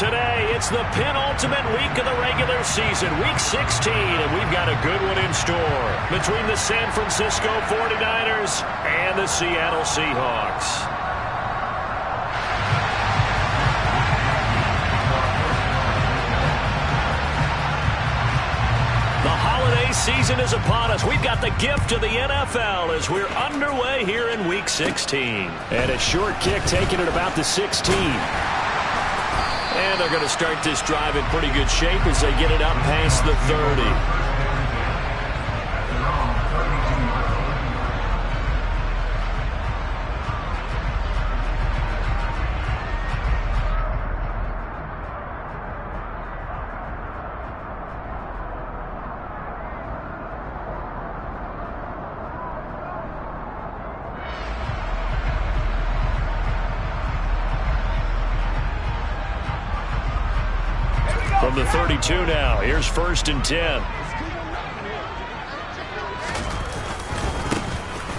Today, it's the penultimate week of the regular season, Week 16, and we've got a good one in store between the San Francisco 49ers and the Seattle Seahawks. Season is upon us. We've got the gift of the NFL as we're underway here in Week 16. And a short kick taken at about the 16. And they're going to start this drive in pretty good shape as they get it up past the 30. From the 32 now, here's 1st and 10.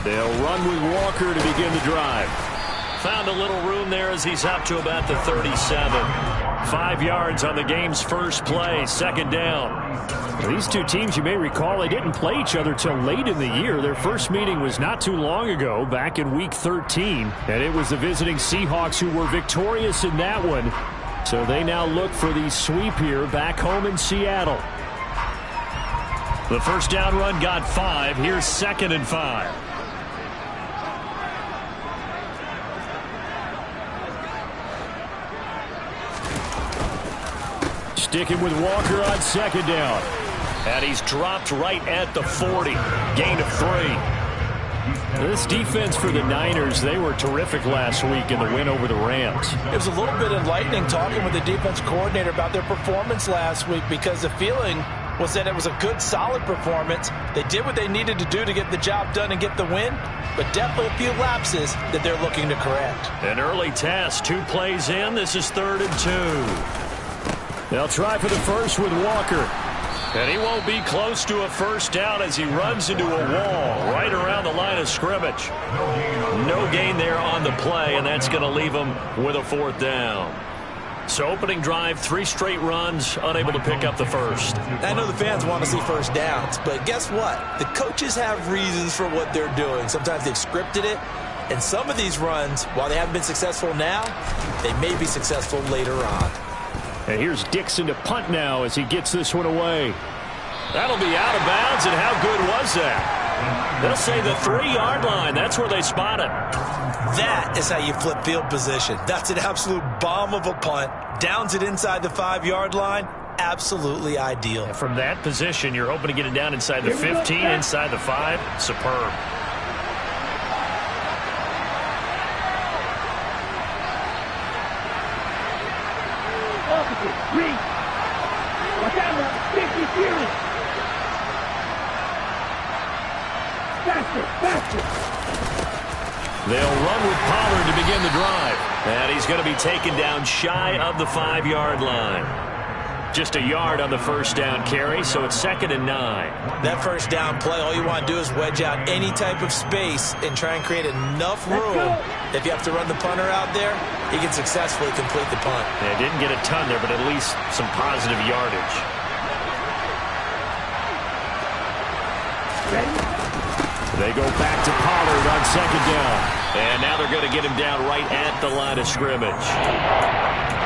They'll run with Walker to begin the drive. Found a little room there as he's up to about the 37. 5 yards on the game's first play, 2nd down. These two teams, you may recall, they didn't play each other till late in the year. Their first meeting was not too long ago, back in Week 13. And it was the visiting Seahawks who were victorious in that one. So they now look for the sweep here back home in Seattle. The first down run got 5. Here's 2nd and 5. Sticking with Walker on 2nd down. And he's dropped right at the 40. Gain of 3. This defense for the Niners, they were terrific last week in the win over the Rams. It was a little bit enlightening talking with the defense coordinator about their performance last week because the feeling was that it was a good, solid performance. They did what they needed to do to get the job done and get the win, but definitely a few lapses that they're looking to correct. An early test, 2 plays in. This is 3rd and 2. They'll try for the first with Walker. And he won't be close to a first down as he runs into a wall right around the line of scrimmage. No gain there on the play, and that's going to leave him with a 4th down. So opening drive, 3 straight runs, unable to pick up the first. I know the fans want to see first downs, but guess what? The coaches have reasons for what they're doing. Sometimes they've scripted it, and some of these runs, while they haven't been successful now, they may be successful later on. And here's Dixon to punt now as he gets this one away. That'll be out of bounds, and how good was that? They'll say the 3-yard line. That's where they spot it. That is how you flip field position. That's an absolute bomb of a punt. Downs it inside the 5-yard line. Absolutely ideal. From that position, you're hoping to get it down inside the 15, inside the 5. Superb. They'll run with Pollard to begin the drive. And he's going to be taken down shy of the 5-yard line. Just a yard on the first down carry, so it's 2nd and 9. That first down play, all you want to do is wedge out any type of space and try and create enough room. If you have to run the punter out there, he can successfully complete the punt. Yeah, didn't get a ton there, but at least some positive yardage. They go back to Pollard on 2nd down. And now they're going to get him down right at the line of scrimmage.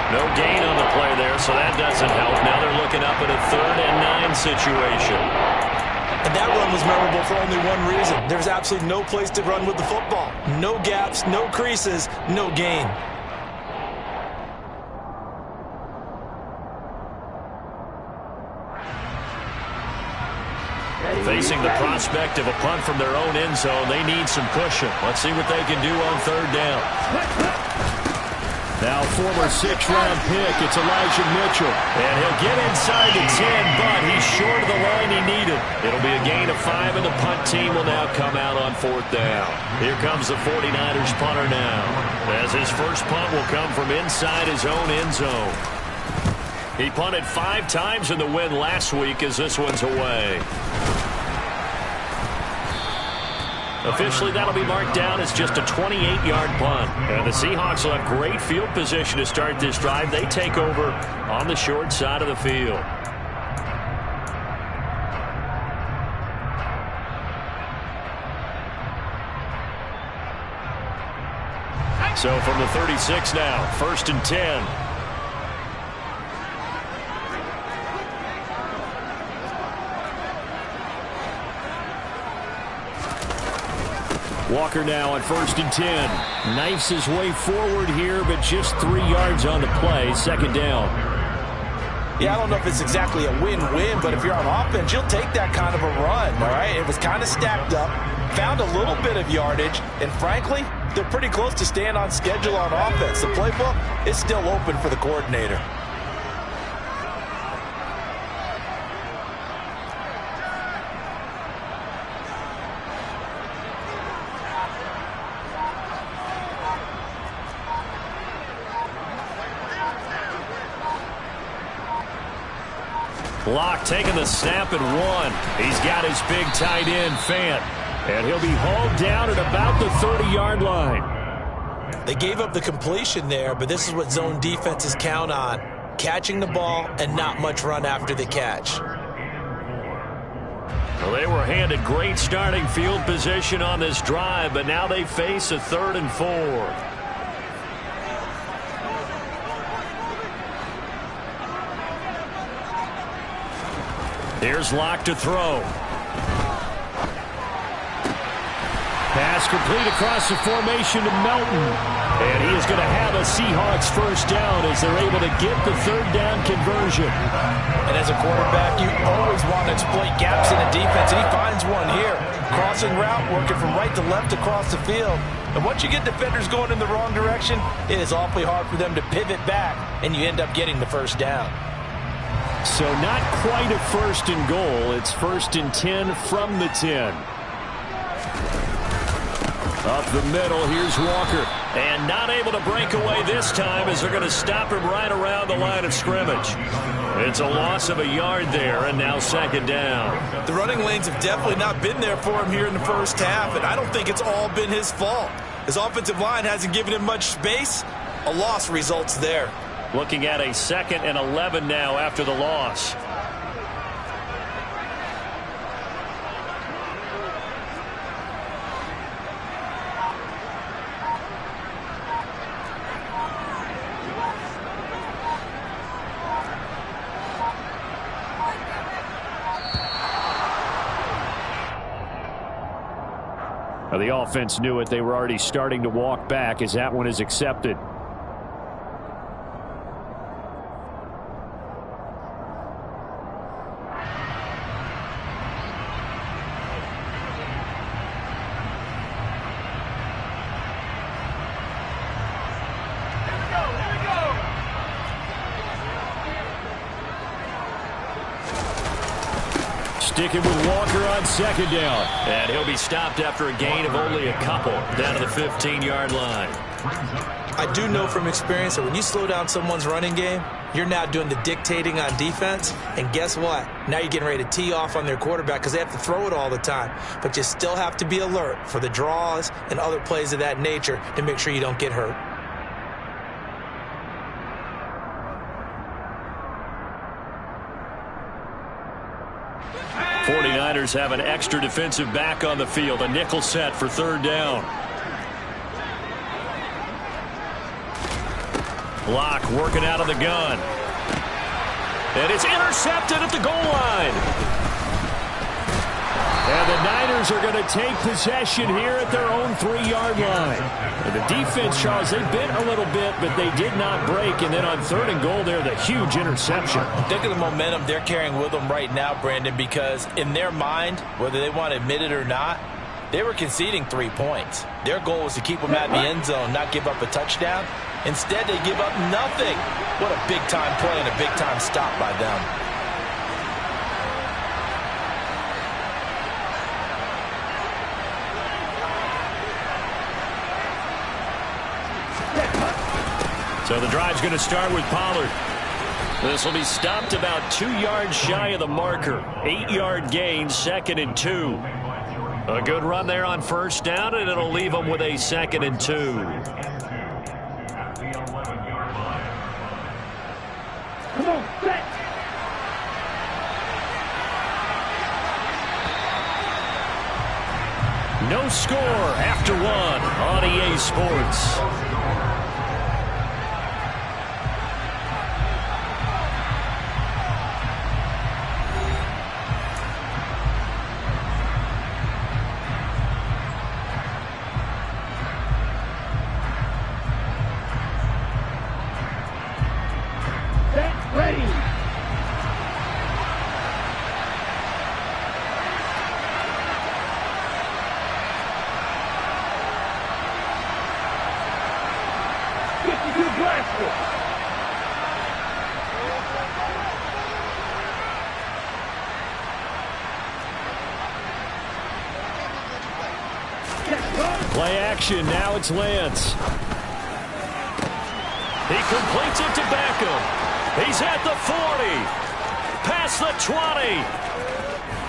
No gain on the play there, so that doesn't help. Now they're looking up at a 3rd and 9 situation. And that run was memorable for only one reason. There's absolutely no place to run with the football. No gaps, no creases, no gain. Facing the prospect of a punt from their own end zone, they need some cushion. Let's see what they can do on 3rd down. Now former 6th-round pick, it's Elijah Mitchell. And he'll get inside the 10, but he's short of the line he needed. It'll be a gain of 5, and the punt team will now come out on 4th down. Here comes the 49ers punter now, as his first punt will come from inside his own end zone. He punted 5 times in the win last week as this one's away. Officially, that'll be marked down as just a 28-yard punt. And the Seahawks will have great field position to start this drive. They take over on the short side of the field. So from the 36 now, 1st and 10. Walker now on 1st and 10. Knifes his way forward here, but just 3 yards on the play. 2nd down. Yeah, I don't know if it's exactly a win-win, but if you're on offense, you'll take that kind of a run, all right? It was kind of stacked up, found a little bit of yardage, and frankly, they're pretty close to staying on schedule on offense. The playbook is still open for the coordinator. Locke taking the snap and 1. He's got his big tight end, Fant. And he'll be hauled down at about the 30-yard line. They gave up the completion there, but this is what zone defenses count on. Catching the ball and not much run after the catch. Well, they were handed great starting field position on this drive, but now they face a 3rd and 4. Here's Locke to throw. Pass complete across the formation to Melton. And he is going to have a Seahawks 1st down as they're able to get the 3rd down conversion. And as a quarterback, you always want to exploit gaps in the defense, and he finds one here. Crossing route, working from right to left across the field. And once you get defenders going in the wrong direction, it is awfully hard for them to pivot back, and you end up getting the 1st down. So not quite a 1st and goal. It's 1st and 10 from the 10. Up the middle, here's Walker. And not able to break away this time as they're going to stop him right around the line of scrimmage. It's a loss of a yard there, and now 2nd down. The running lanes have definitely not been there for him here in the 1st half, and I don't think it's all been his fault. His offensive line hasn't given him much space. A loss results there. Looking at a 2nd and 11 now after the loss. Now the offense knew it. They were already starting to walk back as that one is accepted. Sticking with Walker on 2nd down. And he'll be stopped after a gain of only a couple down to the 15-yard line. I do know from experience that when you slow down someone's running game, you're now doing the dictating on defense. And guess what? Now you're getting ready to tee off on their quarterback because they have to throw it all the time. But you still have to be alert for the draws and other plays of that nature to make sure you don't get hurt. '49ers have an extra defensive back on the field, a nickel set for 3rd down. Locke working out of the gun. And it's intercepted at the goal line. And the Niners are going to take possession here at their own 3-yard line. And the defense, Charles, they bent a little bit, but they did not break. And then on 3rd and goal there, the huge interception. Think of the momentum they're carrying with them right now, Brandon, because in their mind, whether they want to admit it or not, they were conceding 3 points. Their goal was to keep them at the end zone, not give up a touchdown. Instead, they give up nothing. What a big-time play and a big-time stop by them. So the drive's going to start with Pollard. This will be stopped about 2 yards shy of the marker. 8-yard gain, 2nd and 2. A good run there on first down, and it'll leave them with a 2nd and 2. Come on, set. No score after 1 on EA Sports. Play action. Now it's Lance. He completes it to Beckham. He's at the 40. Past the 20.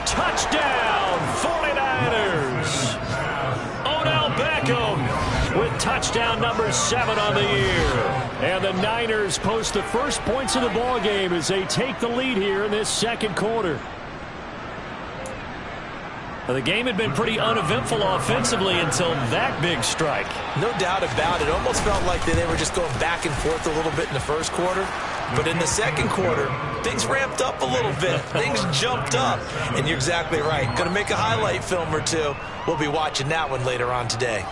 Touchdown, 49ers. Odell Beckham with touchdown number 7 on the year. And the Niners post the first points of the ball game as they take the lead here in this second quarter. The game had been pretty uneventful offensively until that big strike. No doubt about it. Almost felt like they were just going back and forth a little bit in the first quarter. But in the second quarter, things ramped up a little bit. Things jumped up. And you're exactly right. Going to make a highlight film or two. We'll be watching that one later on today.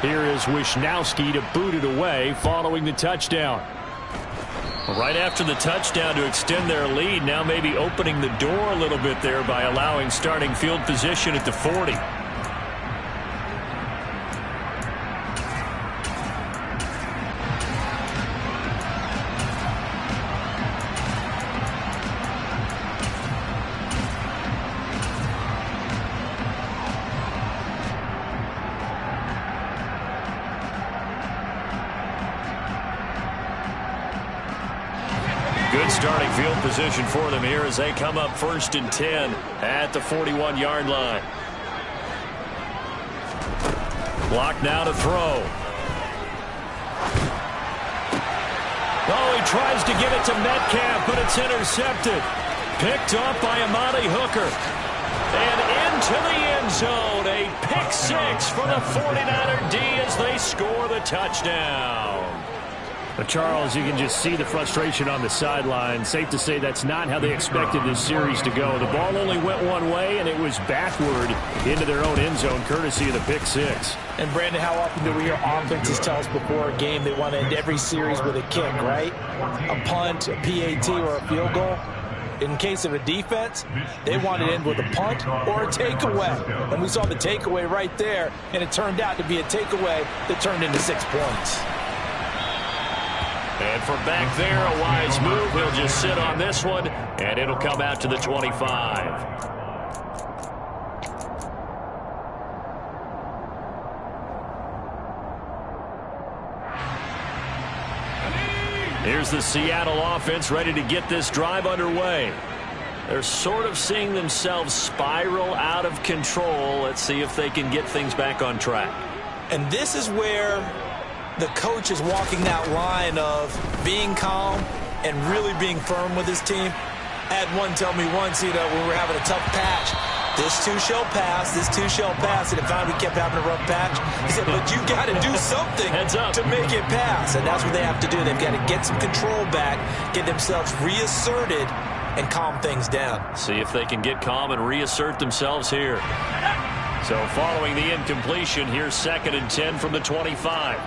Here is Wisnowski to boot it away following the touchdown. Right after the touchdown to extend their lead, now maybe opening the door a little bit there by allowing starting field position at the 40. Good starting field position for them here as they come up 1st and 10 at the 41-yard line. Block now to throw. Oh, he tries to give it to Metcalf, but it's intercepted. Picked up by Amani Hooker. And into the end zone. A pick 6 for the 49er D as they score the touchdown. But Charles, you can just see the frustration on the sideline. Safe to say that's not how they expected this series to go. The ball only went one way, and it was backward into their own end zone, courtesy of the pick 6. And, Brandon, how often do we hear offenses tell us before a game they want to end every series with a kick, right? A punt, a PAT, or a field goal. In case of a defense, they want to end with a punt or a takeaway. And we saw the takeaway right there, and it turned out to be a takeaway that turned into 6 points. And from back there, a wise move. He'll just sit on this one, and it'll come out to the 25. Here's the Seattle offense ready to get this drive underway. They're sort of seeing themselves spiral out of control. Let's see if they can get things back on track. And this is where the coach is walking that line of being calm and really being firm with his team. I had one tell me once, when we were having a tough patch, this too shall pass, this too shall pass, and it finally kept having a rough patch. He said, but you got to do something to make it pass, and that's what they have to do. They've got to get some control back, get themselves reasserted, and calm things down. See if they can get calm and reassert themselves here. So following the incompletion, here's 2nd and 10 from the 25.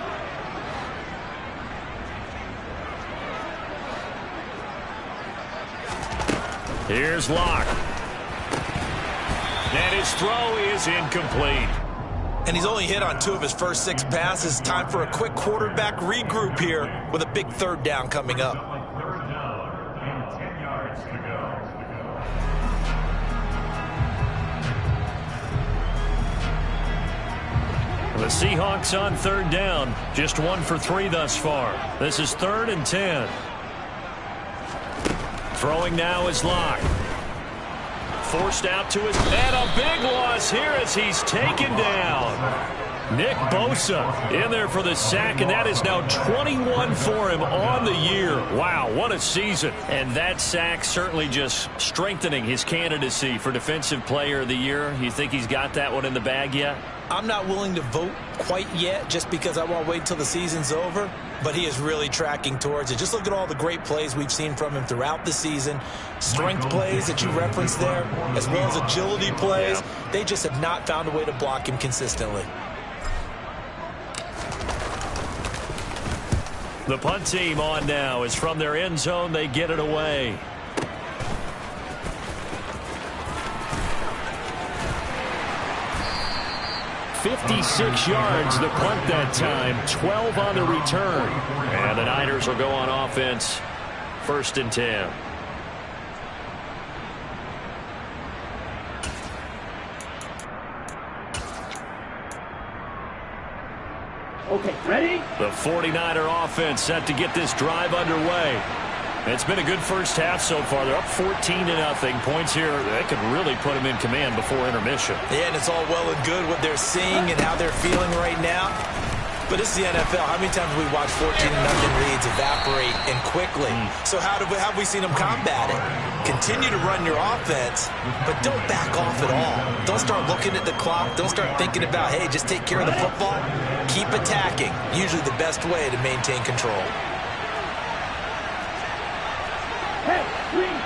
Here's Locke. And his throw is incomplete. And he's only hit on 2 of his first 6 passes. Time for a quick quarterback regroup here with a big 3rd down coming up. The Seahawks on third down. Just 1 for 3 thus far. This is 3rd and 10. Throwing now is Locke. Forced out to his... And a big loss here as he's taken down. Nick Bosa in there for the sack, and that is now 21 for him on the year. Wow, what a season. And that sack certainly just strengthening his candidacy for Defensive Player of the Year. You think he's got that one in the bag yet? I'm not willing to vote quite yet just because I want to wait until the season's over, but he is really tracking towards it. Just look at all the great plays we've seen from him throughout the season. Strength plays that you referenced there, as well as agility plays. Yeah. They just have not found a way to block him consistently. The punt team on now is from their end zone. They get it away. "56 yards the punt that time, 12 on the return. And the Niners will go on offense, 1st and 10. Okay, ready? The 49er offense set to get this drive underway. It's been a good first half so far. They're up 14-0. Points here, they could really put them in command before intermission. Yeah, and it's all well and good what they're seeing and how they're feeling right now. But this is the NFL. How many times have we watched 14-0 leads evaporate and quickly? So how have we seen them combat it? Continue to run your offense, but don't back off at all. Don't start looking at the clock. Don't start thinking about, hey, just take care of the football. Keep attacking. Usually the best way to maintain control. Hey, green.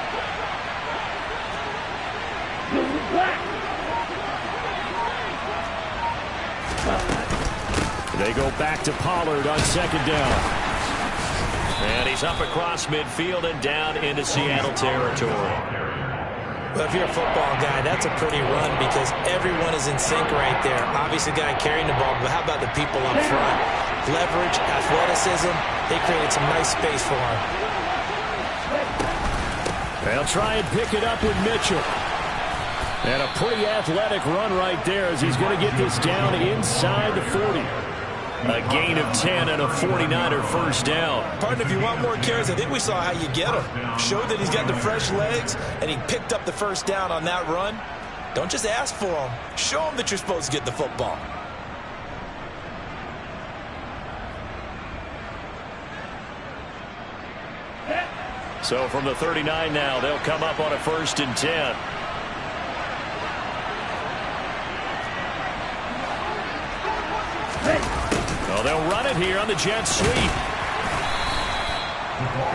Blue, black. They go back to Pollard on 2nd down. And he's up across midfield and down into Seattle territory. Well, if you're a football guy, that's a pretty run because everyone is in sync right there. Obviously, the guy carrying the ball, but how about the people up front? Leverage, athleticism, they created some nice space for him. They'll try and pick it up with Mitchell. And a pretty athletic run right there as he's going to get this down inside the 40. A gain of 10 and a 49er first down. Partner, if you want more carries, I think we saw how you get him. Showed that he's got the fresh legs, and he picked up the first down on that run. Don't just ask for him. Show him that you're supposed to get the football. So from the 39 now, they'll come up on a 1st and 10. Well, they'll run it here on the jet sweep.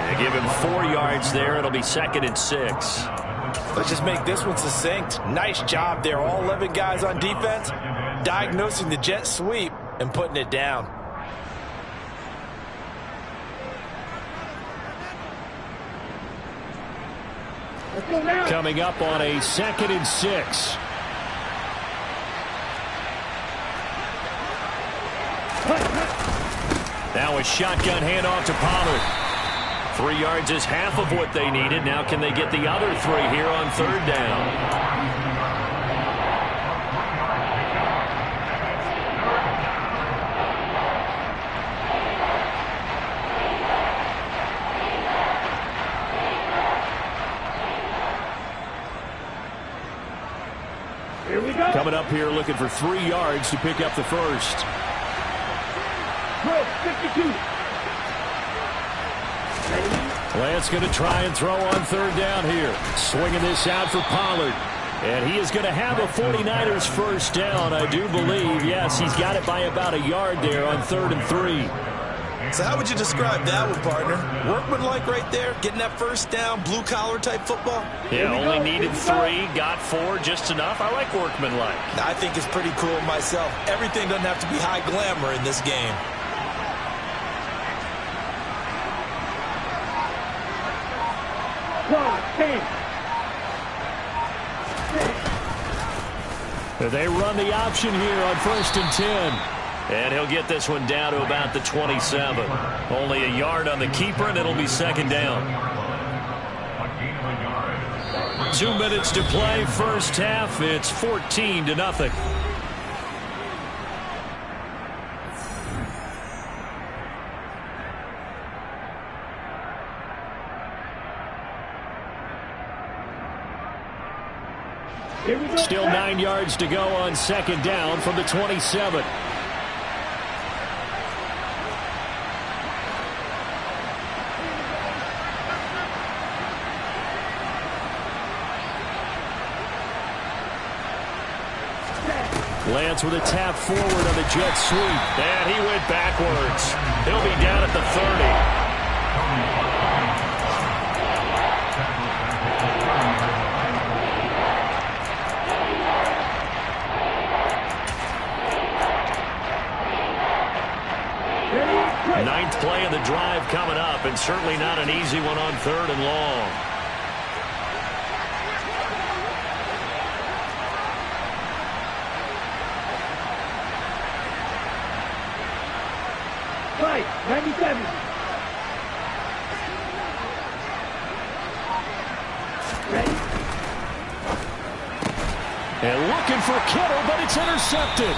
They give him 4 yards there. It'll be 2nd and 6. Let's just make this one succinct. Nice job there. All 11 guys on defense diagnosing the jet sweep and putting it down. Coming up on a 2nd and 6. Now a shotgun handoff to Pollard. 3 yards is half of what they needed. Now can they get the other 3 here on 3rd down? Here we go. Coming up here looking for 3 yards to pick up the first. 52. Lance going to try and throw on 3rd down here. Swinging this out for Pollard. And he is going to have a 49ers first down, I do believe. Yes, he's got it by about a yard there on 3rd and 3. So how would you describe that one, partner? Workmanlike right there, getting that first down, blue-collar type football? Yeah, only needed 3, got 4, just enough. I like workmanlike. I think it's pretty cool myself. Everything doesn't have to be high glamour in this game. They run the option here on 1st and 10. And he'll get this one down to about the 27. Only a yard on the keeper, and it'll be 2nd down. 2 minutes to play, first half. It's 14-0. Here we go. Still 9 yards to go on second down from the 27. Lance with a tap forward on the jet sweep. And he went backwards. He'll be down at the 30. Ninth play of the drive coming up, and certainly not an easy one on 3rd and long. Right, 97. Ready? And looking for Kittle, but it's intercepted.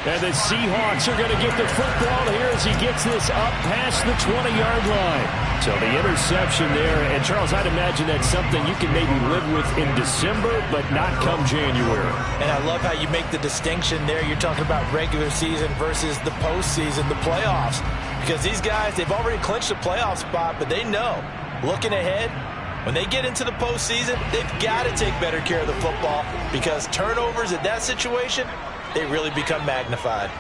And the Seahawks are going to get the football here as he gets this up past the 20-yard line. So the interception there. And, Charles, I'd imagine that's something you can maybe live with in December, but not come January. And I love how you make the distinction there. You're talking about regular season versus the postseason, the playoffs. Because these guys, they've already clinched a playoff spot, but they know, looking ahead, when they get into the postseason, they've got to take better care of the football because turnovers in that situation, they really become magnified.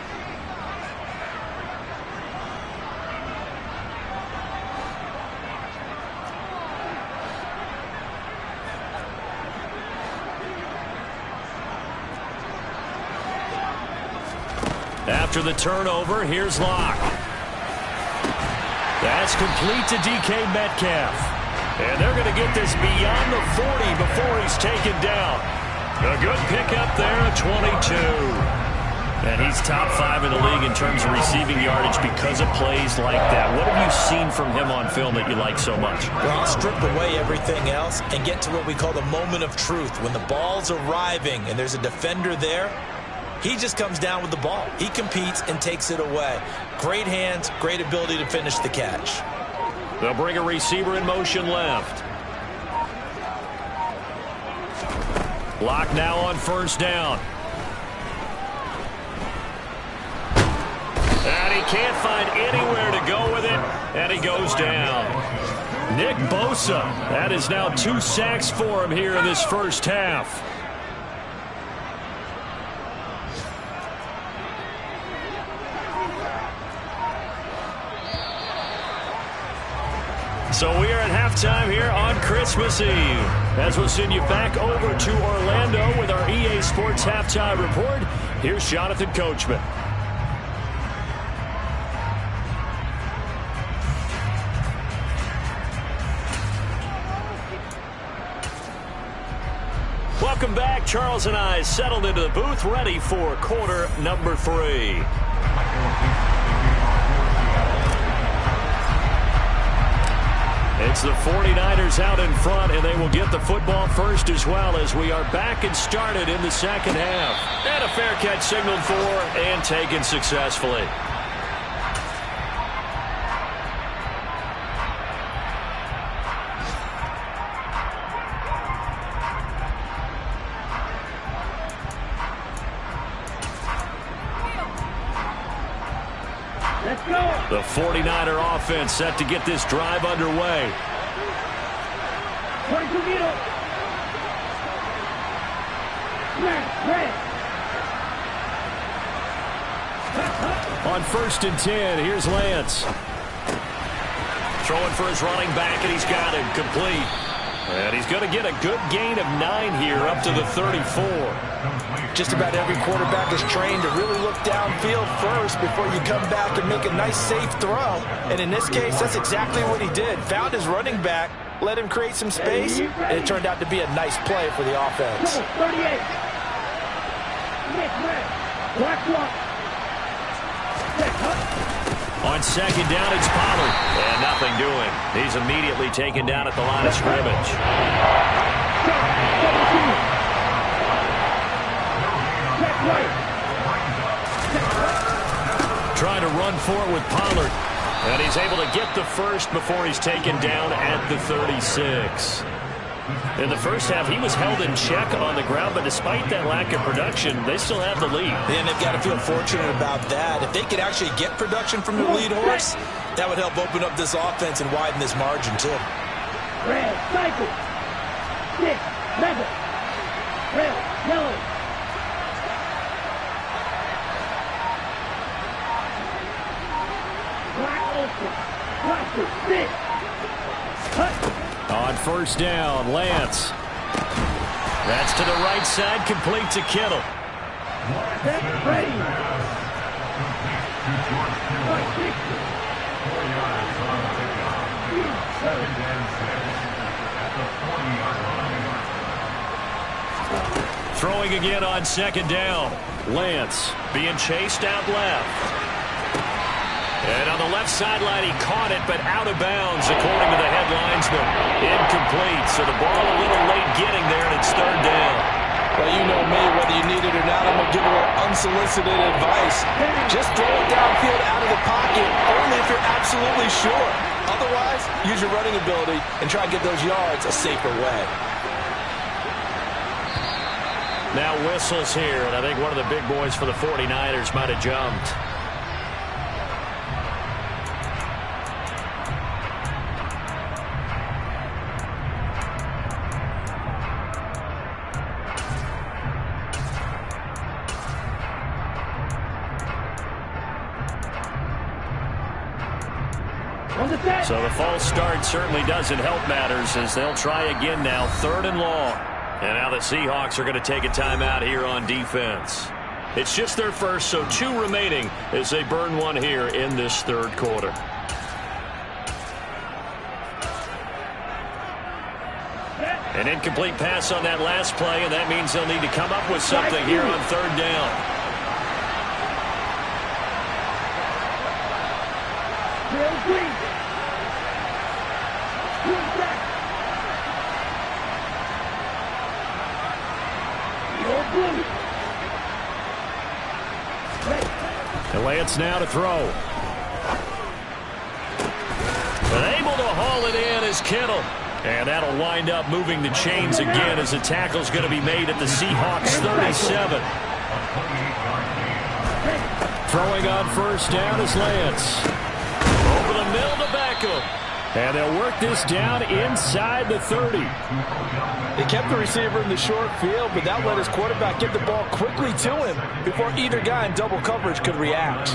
After the turnover, here's Locke. That's complete to DK Metcalf. And they're going to get this beyond the 40 before he's taken down. A good pickup there at 22. And he's top 5 in the league in terms of receiving yardage because of plays like that. What have you seen from him on film that you like so much? Well, I'll strip away everything else and get to what we call the moment of truth. When the ball's arriving and there's a defender there, he just comes down with the ball. He competes and takes it away. Great hands, great ability to finish the catch. They'll bring a receiver in motion left. Locke now on first down. And he can't find anywhere to go with it, and he goes down. Nick Bosa, that is now 2 sacks for him here in this first half. So we are at halftime here on Christmas Eve. As we'll send you back over to Orlando with our EA Sports Halftime Report, here's Jonathan Coachman. Welcome back. Charles and I settled into the booth, ready for quarter number 3. It's the 49ers out in front, and they will get the football first as well as we are back and started in the second half. And a fair catch signaled for and taken successfully. Let's go. The 49er offense set to get this drive underway. 22 meters. On first and 10, here's Lance. Throwing for his running back, and he's got him complete. And he's going to get a good gain of 9 here up to the 34. Just about every quarterback is trained to really look downfield first before you come back and make a nice, safe throw. And in this case, that's exactly what he did. Found his running back, let him create some space, and it turned out to be a nice play for the offense. 38. Black block. On second down, it's Pollard. And nothing doing. He's immediately taken down at the line of scrimmage. Trying to run for it with Pollard. And he's able to get the first before he's taken down at the 36. In the first half, he was held in check on the ground, but despite that lack of production, they still have the lead. And they've got to feel fortunate about that. If they could actually get production from the lead horse, that would help open up this offense and widen this margin, too. Red, cycle. 6, 7. Red, yellow. Black, ultra. Black, 6. On first down, Lance. That's to the right side, complete to Kittle. Set, ready. Throwing again on second down. Lance being chased out left. And on the left sideline, he caught it, but out of bounds, according to the headlinesman. Incomplete, so the ball a little late getting there, and it's third down. Well, you know me, whether you need it or not, I'm going to give a little unsolicited advice. Just throw it downfield out of the pocket, only if you're absolutely sure. Otherwise, use your running ability and try and get those yards a safer way. Now whistles here, and I think one of the big boys for the 49ers might have jumped. So the false start certainly doesn't help matters as they'll try again now, third and long. And now the Seahawks are going to take a timeout here on defense. It's just their first, so 2 remaining as they burn one here in this third quarter. An incomplete pass on that last play, and that means they'll need to come up with something here on third down. And Lance now to throw. And able to haul it in is Kittle. And that'll wind up moving the chains again as the tackle's going to be made at the Seahawks 37. Throwing on first down is Lance. Over the middle to Beckham. And they'll work this down inside the 30. They kept the receiver in the short field, but that let his quarterback get the ball quickly to him before either guy in double coverage could react.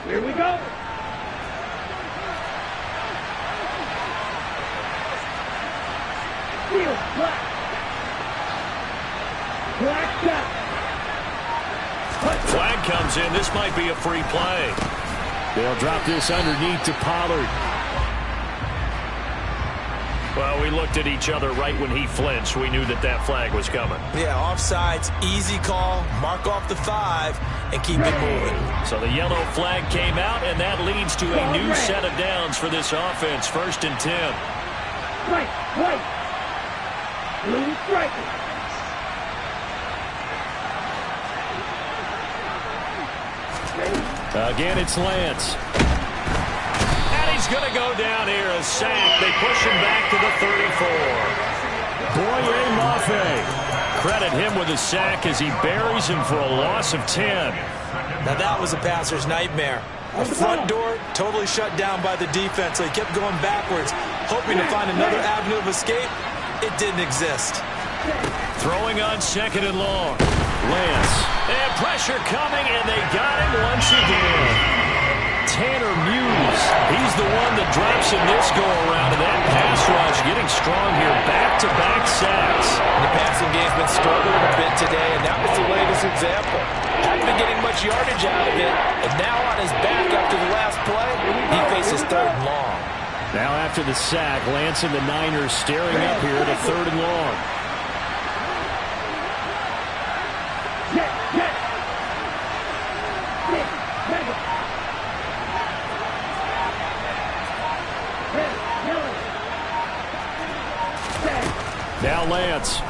Here we go. Field, black. Black shot. Flag comes in. This might be a free play. They'll drop this underneath to Pollard. Well, we looked at each other right when he flinched. We knew that that flag was coming. Yeah, offsides, easy call. Mark off the 5 and keep it moving. So the yellow flag came out, and that leads to a new set of downs for this offense. 1st and 10. Right, right. Blue striker. Again, it's Lance. And he's going to go down here, a sack. They push him back to the 34. Boye Mafe. Credit him with a sack as he buries him for a loss of 10. Now that was a passer's nightmare. The front door totally shut down by the defense, so he kept going backwards, hoping to find another avenue of escape. It didn't exist. Throwing on second and long. Lance. And pressure coming, and they got him once again. Tanner Muse. He's the one that drops in this go-around, and that pass rush getting strong here. Back-to-back sacks. The passing game's been struggling a bit today, and that was the latest example. Hadn't been getting much yardage out of it, and now on his back after the last play, he faces third and long. Now after the sack, Lance and the Niners staring up here to third and long. Now Lance.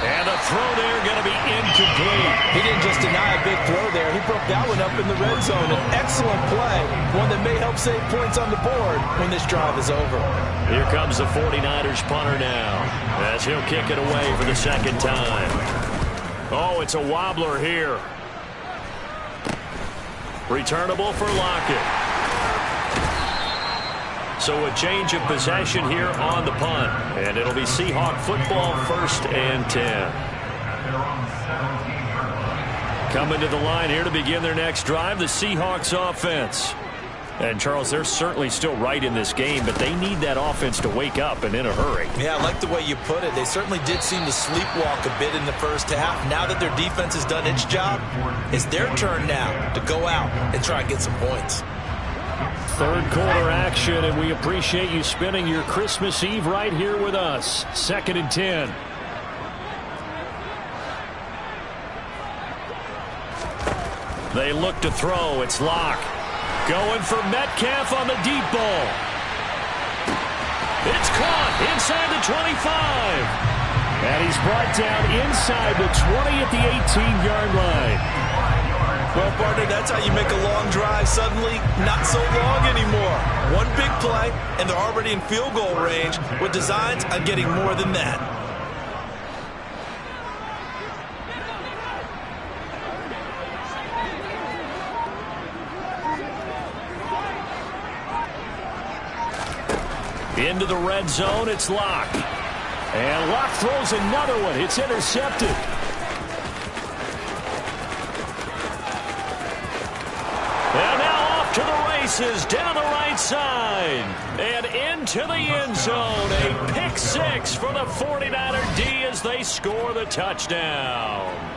And the throw there going to be incomplete. incomplete. He didn't just deny a big throw there. He broke that one up in the red zone. An excellent play, one that may help save points on the board when this drive is over. Here comes the 49ers punter now, as he'll kick it away for the second time. Oh, it's a wobbler here. Returnable for Lockett. So a change of possession here on the punt. And it'll be Seahawk football, 1st and 10. Coming to the line here to begin their next drive, the Seahawks offense. And, Charles, they're certainly still right in this game, but they need that offense to wake up and in a hurry. Yeah, I like the way you put it. They certainly did seem to sleepwalk a bit in the first half. Now that their defense has done its job, it's their turn now to go out and try and get some points. Third quarter action, and we appreciate you spending your Christmas Eve right here with us. 2nd and 10. They look to throw. It's Locke. Going for Metcalf on the deep ball. It's caught inside the 25. And he's brought down inside the 20 at the 18-yard line. Well, partner, that's how you make a long drive suddenly not so long anymore. One big play, and they're already in field goal range with designs on getting more than that. Into the red zone, it's Locke. And Locke throws another one. It's intercepted. And now off to the races, down the right side. And into the end zone. A pick 6 for the 49er D as they score the touchdown.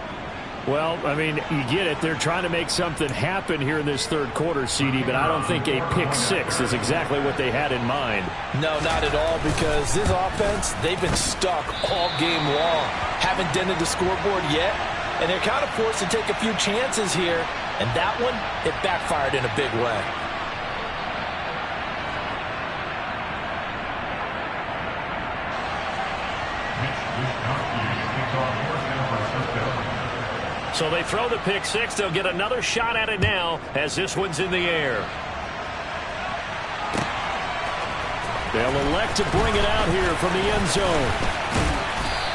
Well, I mean, you get it. They're trying to make something happen here in this third quarter, CD, but I don't think a pick 6 is exactly what they had in mind. No, not at all, because this offense, they've been stuck all game long. Haven't dented the scoreboard yet, and they're kind of forced to take a few chances here, and that one, it backfired in a big way. So they throw the pick 6. They'll get another shot at it now as this one's in the air. They'll elect to bring it out here from the end zone.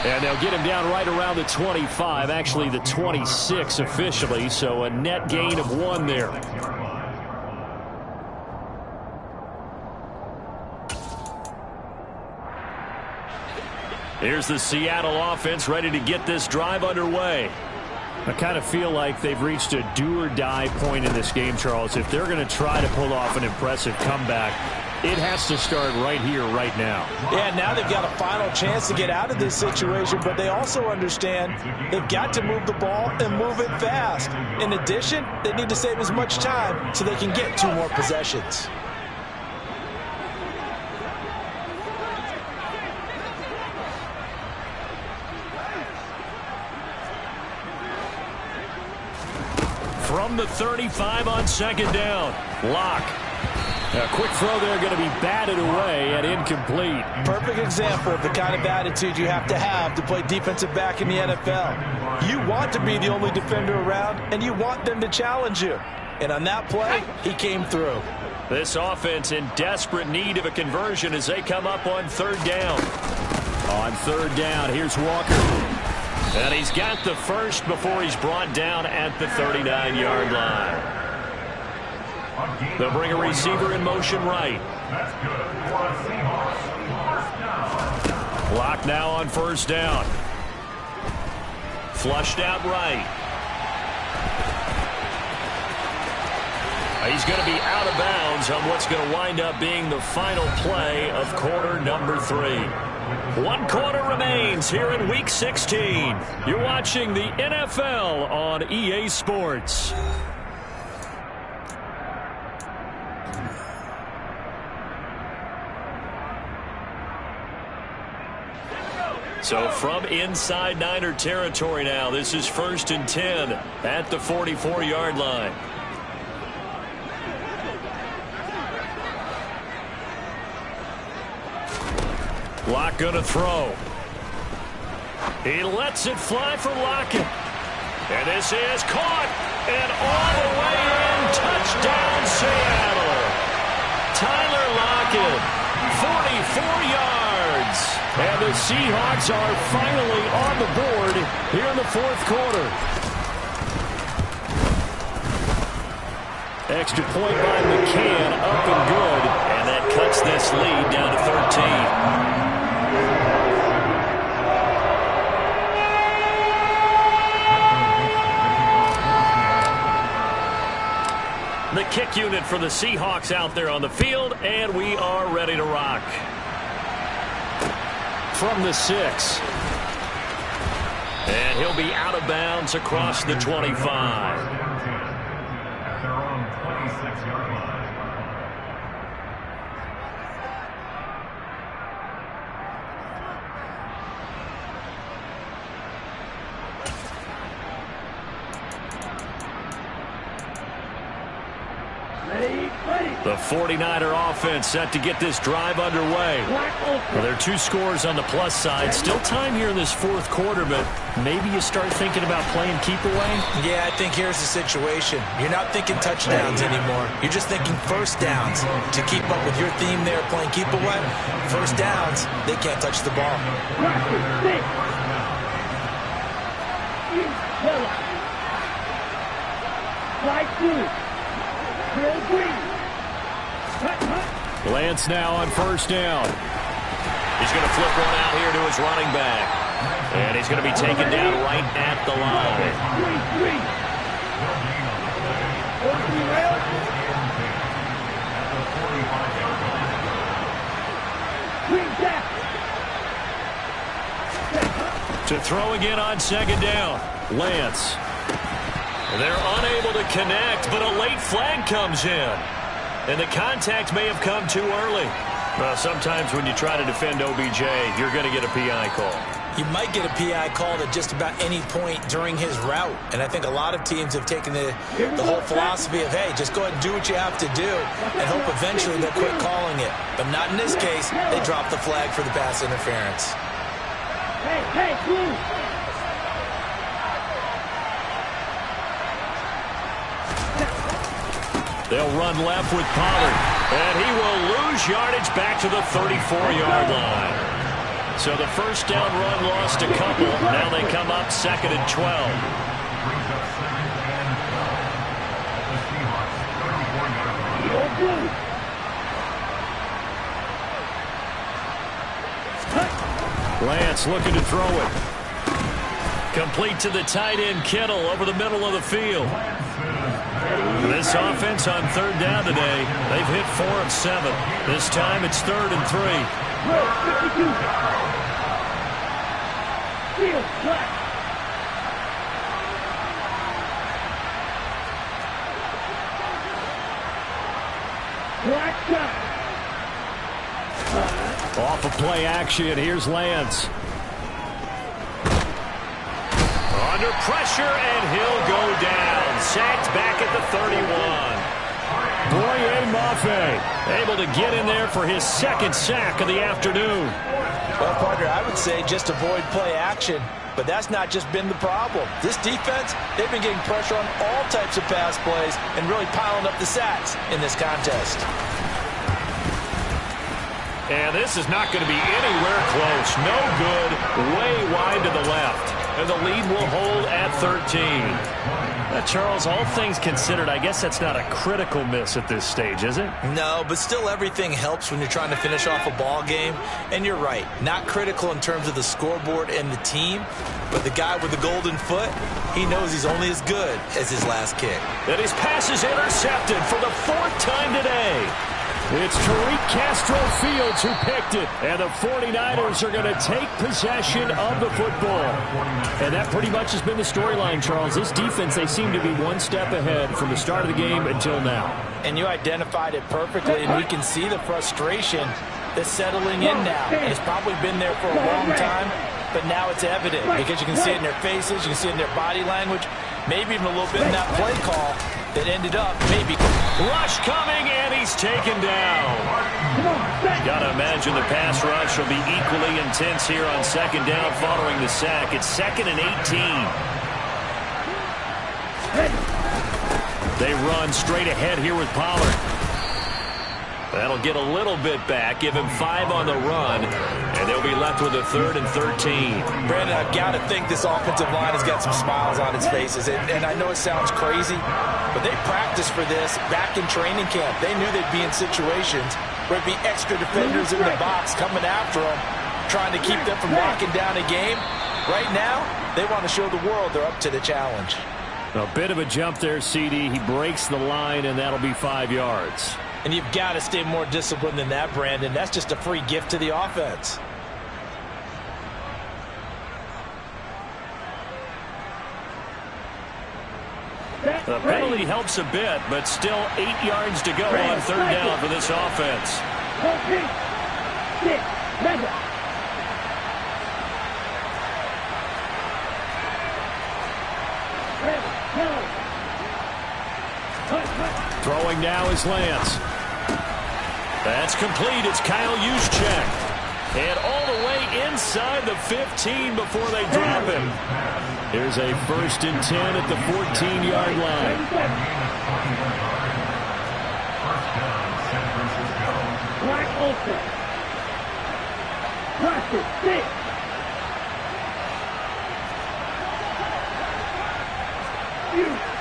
And they'll get him down right around the 25, actually the 26 officially, so a net gain of 1 there. Here's the Seattle offense ready to get this drive underway. I kind of feel like they've reached a do-or-die point in this game, Charles. If they're going to try to pull off an impressive comeback, it has to start right here, right now. Yeah, now they've got a final chance to get out of this situation, but they also understand they've got to move the ball and move it fast. In addition, they need to save as much time so they can get 2 more possessions. From the 35 on 2nd down, Locke. A quick throw there going to be batted away and incomplete. Perfect example of the kind of attitude you have to play defensive back in the NFL. You want to be the only defender around, and you want them to challenge you. And on that play, he came through. This offense in desperate need of a conversion as they come up on 3rd down. On 3rd down, here's Walker. And he's got the first before he's brought down at the 39-yard line. They'll bring a receiver in motion right. Clock now on 1st down. Flushed out right. He's going to be out of bounds on what's going to wind up being the final play of quarter number 3. 1 quarter remains here in Week 16. You're watching the NFL on EA Sports. So from inside Niner territory now, this is 1st and 10 at the 44-yard line. Locke going to throw. He lets it fly for Lockett. And this is caught. And all the way in. Touchdown, Seattle. Tyler Lockett, 44 yards. And the Seahawks are finally on the board here in the fourth quarter. Extra point by McCann, up and good. And that cuts this lead down to 13. The kick unit for the Seahawks out there on the field, and we are ready to rock. From the 6. And he'll be out of bounds across the 25. The 49er offense set to get this drive underway. Well, there are 2 scores on the plus side. Still time here in this fourth quarter, but maybe you start thinking about playing keep away? Yeah, I think here's the situation. You're not thinking touchdowns anymore. You're just thinking first downs. To keep up with your theme there, playing keep away, first downs, they can't touch the ball. Lance now on first down. He's going to flip one out here to his running back. And he's going to be taken down right at the line. To throw again on second down. Lance. They're unable to connect, but a late flag comes in. And the contact may have come too early. Well, sometimes when you try to defend OBJ, you're going to get a PI call. You might get a PI call at just about any point during his route. And I think a lot of teams have taken the whole philosophy of, hey, just go ahead and do what you have to do and hope eventually they'll quit calling it. But not in this case. They dropped the flag for the pass interference. Hey, Blue. They'll run left with Pollard. And he will lose yardage back to the 34-yard line. So the first down run lost a couple. Now they come up 2nd and 12. Lance looking to throw it. Complete to the tight end, Kittle, over the middle of the field. This offense on third down today, they've hit 4 of 7. This time it's 3rd and 3. Off of play action, here's Lance. Under pressure, and he'll go down. Sacked back at the 31. Boye Mafe able to get in there for his 2nd sack of the afternoon. Well, partner, I would say just avoid play action, but that's not just been the problem. This defense, they've been getting pressure on all types of pass plays and really piling up the sacks in this contest. And this is not going to be anywhere close. No good. Way wide to the left. And the lead will hold at 13. Charles, all things considered, I guess that's not a critical miss at this stage, is it? No, but still everything helps when you're trying to finish off a ball game. And you're right, not critical in terms of the scoreboard and the team, but the guy with the golden foot, he knows he's only as good as his last kick. And his pass is intercepted for the 4th time today. It's Tariq Castro Fields who picked it. And the 49ers are going to take possession of the football. And that pretty much has been the storyline, Charles. This defense, they seem to be one step ahead from the start of the game until now. And you identified it perfectly, and we can see the frustration that's settling in now. And it's probably been there for a long time, but now it's evident because you can see it in their faces, you can see it in their body language, maybe even a little bit in that play call that ended up maybe. Rush coming, and he's taken down. Got to imagine the pass rush will be equally intense here on 2nd down following the sack. It's 2nd and 18. They run straight ahead here with Pollard. That'll get a little bit back, give him 5 on the run, and they'll be left with a 3rd and 13. Brandon, I've got to think this offensive line has got some smiles on its faces. And I know it sounds crazy, but they practiced for this back in training camp. They knew they'd be in situations where it'd be extra defenders in the box coming after them, trying to keep them from locking down a game. Right now, they want to show the world they're up to the challenge. A bit of a jump there, CD. He breaks the line, and that'll be 5 yards. And you've got to stay more disciplined than that, Brandon. That's just a free gift to the offense. The penalty helps a bit, but still 8 yards to go on 3rd down for this offense. Throwing now is Lance. That's complete. It's Kyle Juszczyk. And all the way inside the 15 before they drop him. Here's a 1st and 10 at the 14-yard line. Black open. Rush it. 6.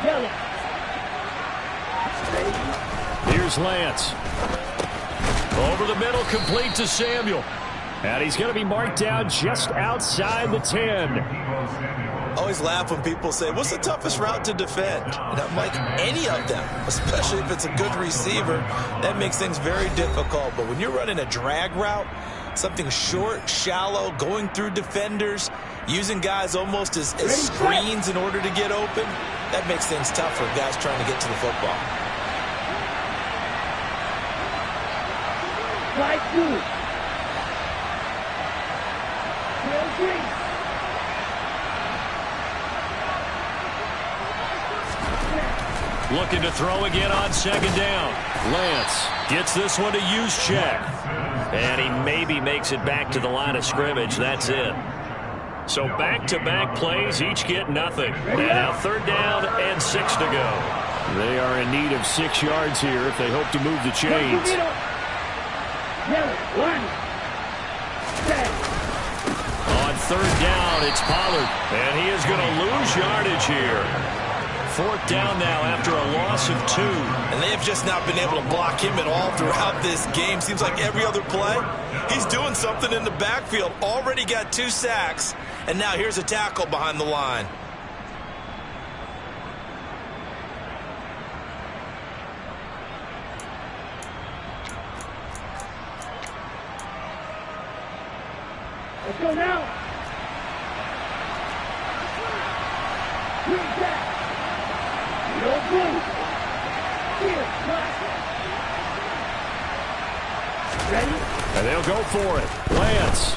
Yellow. Here's Lance. Over the middle, complete to Samuel. And he's going to be marked down just outside the 10. Always laugh when people say, what's the toughest route to defend? And I'm like, any of them, especially if it's a good receiver, that makes things very difficult. But when you're running a drag route, something short, shallow, going through defenders, using guys almost as screens in order to get open, that makes things tough for guys trying to get to the football. Slide 2. Looking to throw again on 2nd down. Lance gets this one to Juszczyk. And he maybe makes it back to the line of scrimmage. That's it. So back-to-back plays, each get nothing. And now 3rd down and 6 to go. They are in need of 6 yards here if they hope to move the chains. On 3rd down, it's Pollard. And he is going to lose yardage here. 4th down now after a loss of 2. And they have just not been able to block him at all throughout this game. Seems like every other play, he's doing something in the backfield. Already got 2 sacks. And now here's a tackle behind the line. Let's go now. No blue. Here, ready? And they'll go for it. Lance.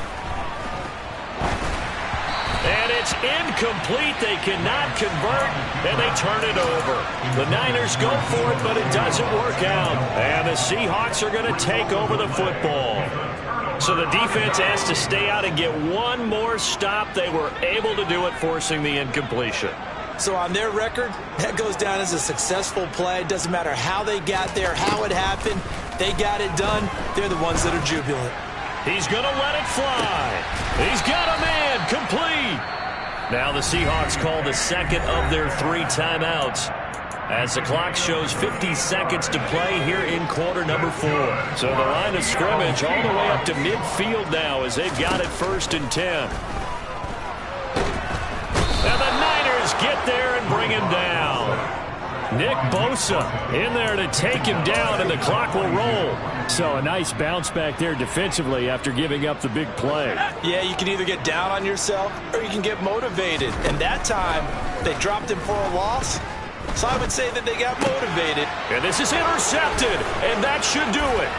And it's incomplete. They cannot convert, and they turn it over. The Niners go for it, but it doesn't work out. And the Seahawks are going to take over the football. So the defense has to stay out and get one more stop. They were able to do it, forcing the incompletion. So on their record, that goes down as a successful play. Doesn't matter how they got there, how it happened. They got it done. They're the ones that are jubilant. He's going to let it fly. He's got a man complete. Now the Seahawks call the 2nd of their 3 timeouts as the clock shows 50 seconds to play here in quarter number 4. So the line of scrimmage all the way up to midfield now as they've got it 1st and 10. And the Niners get there and bring him down. Nick Bosa in there to take him down, and the clock will roll. So a nice bounce back there defensively after giving up the big play. Yeah, you can either get down on yourself or you can get motivated. And that time, they dropped him for a loss. So I would say that they got motivated. And this is intercepted, and that should do it.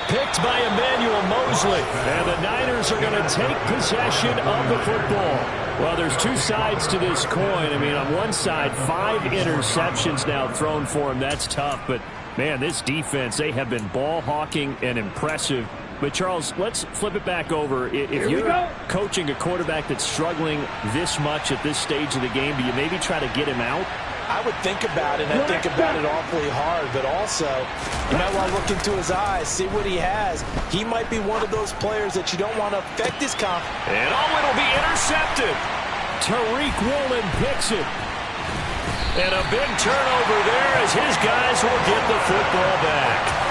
Picked by Emmanuel Mosley. And the Niners are going to take possession of the football. Well, there's 2 sides to this coin. I mean, on one side, 5 interceptions now thrown for him. That's tough. But, man, this defense, they have been ball hawking and impressive. But, Charles, let's flip it back over. If you're coaching a quarterback that's struggling this much at this stage of the game, do you maybe try to get him out? I would think about it, and I think about it awfully hard, but also you might want to look into his eyes, see what he has. He might be one of those players that you don't want to affect his confidence. And it'll be intercepted. Tariq Woolen picks it. And a big turnover there as his guys will get the football back.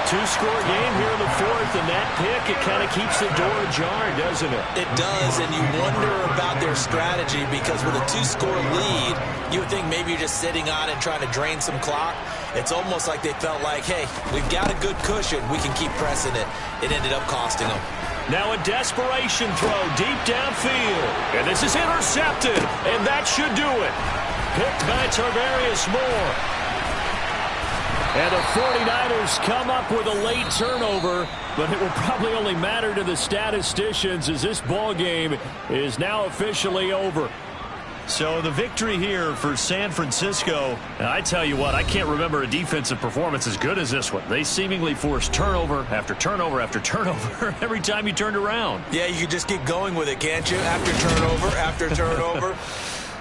Two-score game here in the fourth, and that pick, it kind of keeps the door ajar, doesn't it? It does, and you wonder about their strategy because with a two-score lead, you would think maybe you're just sitting on it trying to drain some clock. It's almost like they felt like, hey, we've got a good cushion. We can keep pressing it. It ended up costing them. Now a desperation throw deep downfield. And this is intercepted, and that should do it. Picked by Tarvarius Moore. And the 49ers come up with a late turnover, but it will probably only matter to the statisticians as this ball game is now officially over. So the victory here for San Francisco. And I tell you what, I can't remember a defensive performance as good as this one. They seemingly forced turnover after turnover after turnover every time you turned around. Yeah, you could just keep going with it, can't you? After turnover.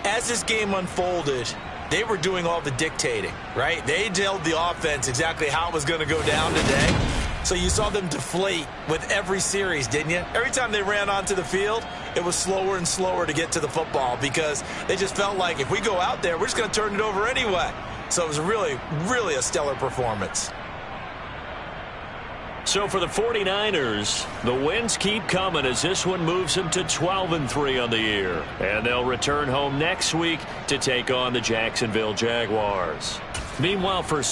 As this game unfolded, they were doing all the dictating, right? They told the offense exactly how it was going to go down today. So you saw them deflate with every series, didn't you? Every time they ran onto the field, it was slower and slower to get to the football because they just felt like if we go out there, we're just going to turn it over anyway. So it was really, really a stellar performance. So for the 49ers, the wins keep coming as this one moves them to 12-3 on the year. And they'll return home next week to take on the Jacksonville Jaguars. Meanwhile, for